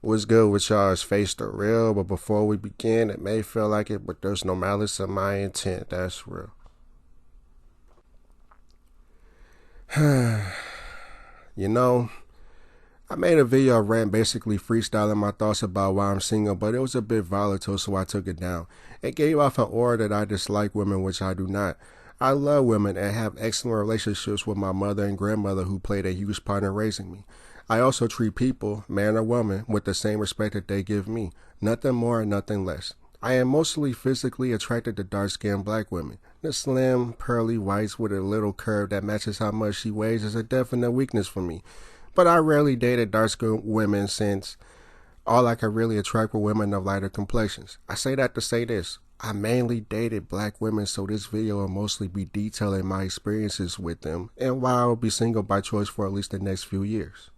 What's good with y'all is Face the Real, but before we begin, it may feel like it, but there's no malice in my intent. That's real. You know, I made a video rant basically freestyling my thoughts about why I'm single, but it was a bit volatile, so I took it down. It gave off an aura that I dislike women, which I do not. I love women and have excellent relationships with my mother and grandmother who played a huge part in raising me. I also treat people, man or woman, with the same respect that they give me. Nothing more and nothing less. I am mostly physically attracted to dark-skinned black women. The slim, pearly whites with a little curve that matches how much she weighs is a definite weakness for me. But I rarely dated dark-skinned women since all I could really attract were women of lighter complexions. I say that to say this. I mainly dated black women, so this video will mostly be detailing my experiences with them and why I will be single by choice for at least the next few years.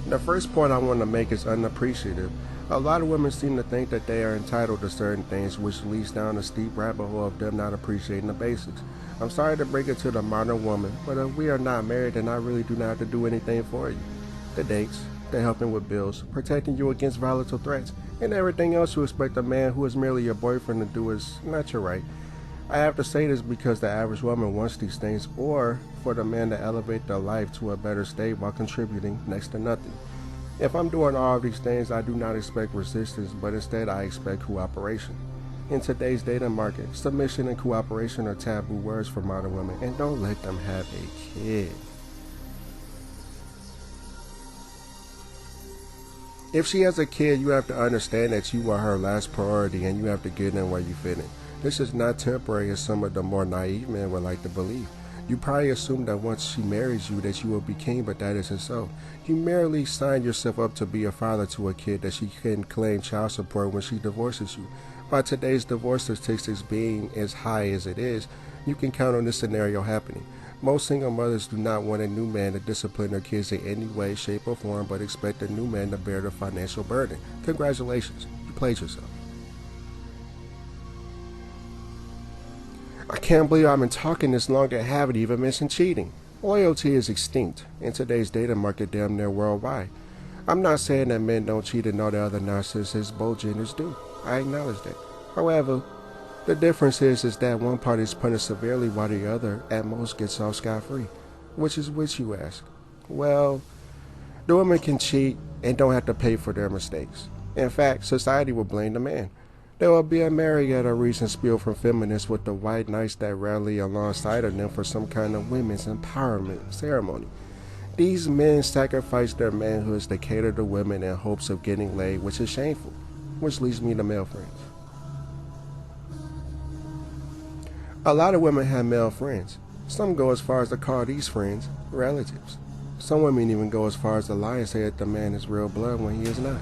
The first point I want to make is unappreciative. A lot of women seem to think that they are entitled to certain things, which leads down a steep rabbit hole of them not appreciating the basics. I'm sorry to bring it to the modern woman, but if we are not married, then I really do not have to do anything for you. The dates, the helping with bills, protecting you against volatile threats, and everything else you expect a man who is merely your boyfriend to do is not your right. I have to say this because the average woman wants these things, or for the man to elevate their life to a better state while contributing next to nothing. If I'm doing all of these things, I do not expect resistance, but instead I expect cooperation. In today's dating market, submission and cooperation are taboo words for modern women, and don't let them have a kid. If she has a kid, you have to understand that you are her last priority and you have to get in where you fit in. This is not temporary as some of the more naive men would like to believe. You probably assume that once she marries you that you will be king, but that isn't so. You merely signed yourself up to be a father to a kid that she can claim child support when she divorces you. By today's divorce statistics being as high as it is, you can count on this scenario happening. Most single mothers do not want a new man to discipline their kids in any way, shape, or form, but expect a new man to bear the financial burden. Congratulations, you played yourself. I can't believe I've been talking this long and haven't even mentioned cheating. Loyalty is extinct in today's dating market damn near worldwide. I'm not saying that men don't cheat and all the other nonsense as both genders do. I acknowledge that. However, the difference is that one party is punished severely while the other at most gets off scot-free. Which is which, you ask? Well, the woman can cheat and don't have to pay for their mistakes. In fact, society will blame the man. There will be a Marietta recent spiel from feminists with the white knights that rally alongside of them for some kind of women's empowerment ceremony. These men sacrifice their manhoods to cater to women in hopes of getting laid, which is shameful. Which leads me to male friends. A lot of women have male friends. Some go as far as to call these friends relatives. Some women even go as far as to lie and say that the man is real blood when he is not.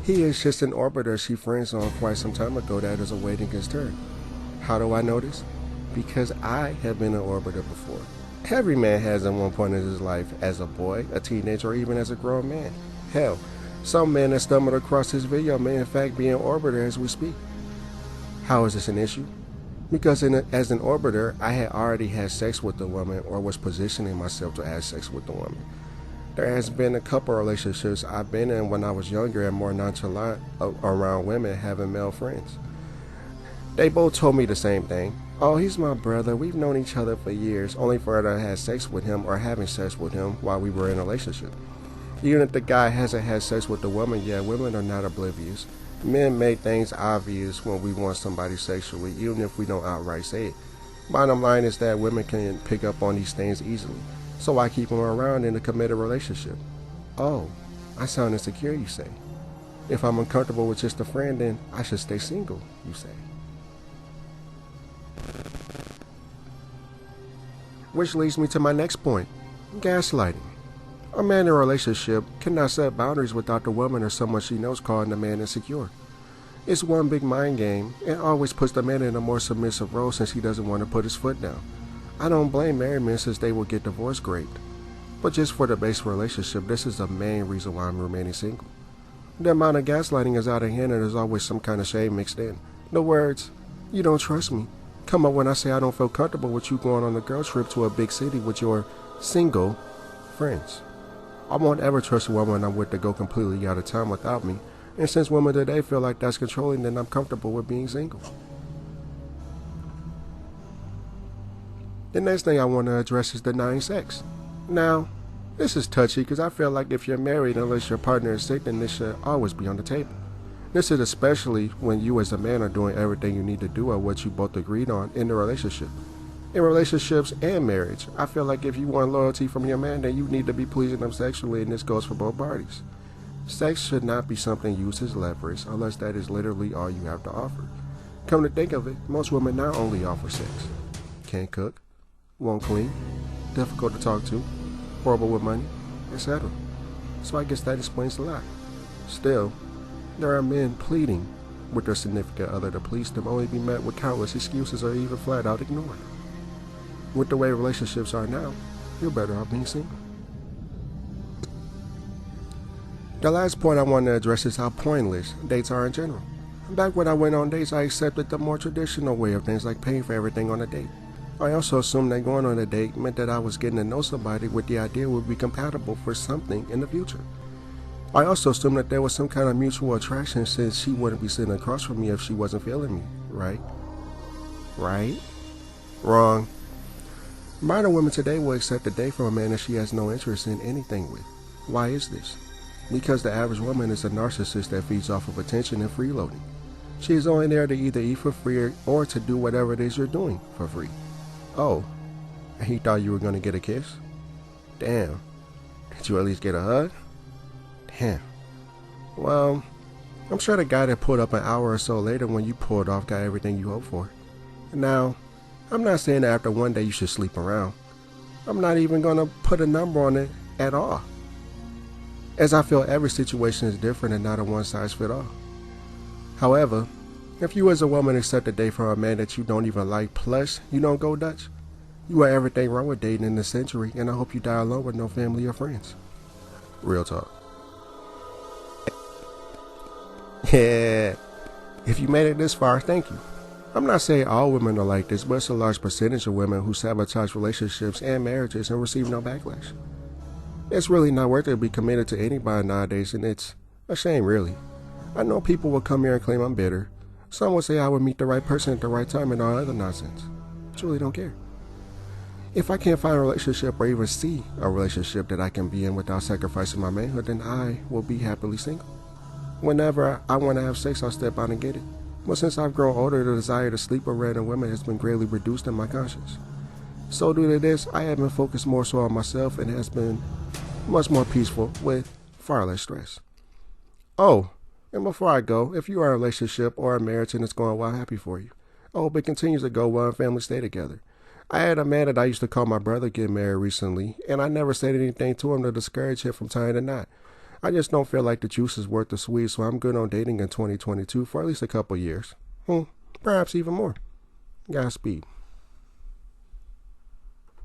He is just an orbiter she friends on quite some time ago that is awaiting his turn. How do I know this? Because I have been an orbiter before. Every man has at one point in his life as a boy, a teenager, or even as a grown man. Hell, some men that stumbled across this video may in fact be an orbiter as we speak. How is this an issue? Because as an orbiter, I had already had sex with the woman or was positioning myself to have sex with the woman. There has been a couple of relationships I've been in when I was younger and more nonchalant around women having male friends. They both told me the same thing. Oh, he's my brother. We've known each other for years, only for her to have sex with him or having sex with him while we were in a relationship. Even if the guy hasn't had sex with the woman yet, women are not oblivious. Men make things obvious when we want somebody sexually, even if we don't outright say it. Bottom line is that women can pick up on these things easily. So I keep them around in a committed relationship. Oh, I sound insecure, you say. If I'm uncomfortable with just a friend, then I should stay single, you say. Which leads me to my next point, gaslighting. A man in a relationship cannot set boundaries without the woman or someone she knows calling the man insecure. It's one big mind game and always puts the man in a more submissive role since he doesn't want to put his foot down. I don't blame married men since they will get divorced great. But just for the base relationship, this is the main reason why I'm remaining single. The amount of gaslighting is out of hand and there's always some kind of shade mixed in. The words, "You don't trust me," come up when I say I don't feel comfortable with you going on a girl trip to a big city with your single friends. I won't ever trust a woman I'm with to go completely out of town without me. And since women today feel like that's controlling, then I'm comfortable with being single. The next thing I want to address is denying sex. Now, this is touchy because I feel like if you're married, unless your partner is sick, then this should always be on the table. This is especially when you as a man are doing everything you need to do or what you both agreed on in the relationship. In relationships and marriage, I feel like if you want loyalty from your man, then you need to be pleasing them sexually, and this goes for both parties. Sex should not be something used as leverage unless that is literally all you have to offer. Come to think of it, most women not only offer sex. Can't cook, won't clean, difficult to talk to, horrible with money, etc. So I guess that explains a lot. Still, there are men pleading with their significant other to please them only be met with countless excuses or even flat out ignored. With the way relationships are now, you're better off being single. The last point I want to address is how pointless dates are in general. Back when I went on dates, I accepted the more traditional way of things like paying for everything on a date. I also assumed that going on a date meant that I was getting to know somebody with the idea would be compatible for something in the future. I also assumed that there was some kind of mutual attraction since she wouldn't be sitting across from me if she wasn't feeling me, right? Right? Wrong. Modern women today will accept a date from a man that she has no interest in anything with. Why is this? Because the average woman is a narcissist that feeds off of attention and freeloading. She is only there to either eat for free or to do whatever it is you're doing for free. Oh, he thought you were going to get a kiss? Damn. Did you at least get a hug? Damn. Well, I'm sure the guy that pulled up an hour or so later when you pulled off got everything you hoped for. Now, I'm not saying that after one day you should sleep around. I'm not even going to put a number on it at all, as I feel every situation is different and not a one-size-fits-all. However, if you as a woman accept a date from a man that you don't even like, plus you don't go Dutch, you are everything wrong with dating in this century, and I hope you die alone with no family or friends. Real talk. Yeah, if you made it this far, thank you. I'm not saying all women are like this, but it's a large percentage of women who sabotage relationships and marriages and receive no backlash. It's really not worth it to be committed to anybody nowadays, and it's a shame, really. I know people will come here and claim I'm bitter. Some will say I would meet the right person at the right time and all other nonsense. I truly don't care. If I can't find a relationship or even see a relationship that I can be in without sacrificing my manhood, then I will be happily single. Whenever I want to have sex, I'll step out and get it. But since I've grown older, the desire to sleep with random women has been greatly reduced in my conscience. So due to this, I have been focused more so on myself and has been much more peaceful with far less stress. Oh, and before I go, if you are in a relationship or a marriage and it's going well, I'm happy for you. I hope it continues to go well and families stay together. I had a man that I used to call my brother get married recently, and I never said anything to him to discourage him from tying a knot. I just don't feel like the juice is worth the squeeze, so I'm good on dating in 2022 for at least a couple years. Perhaps even more. Godspeed.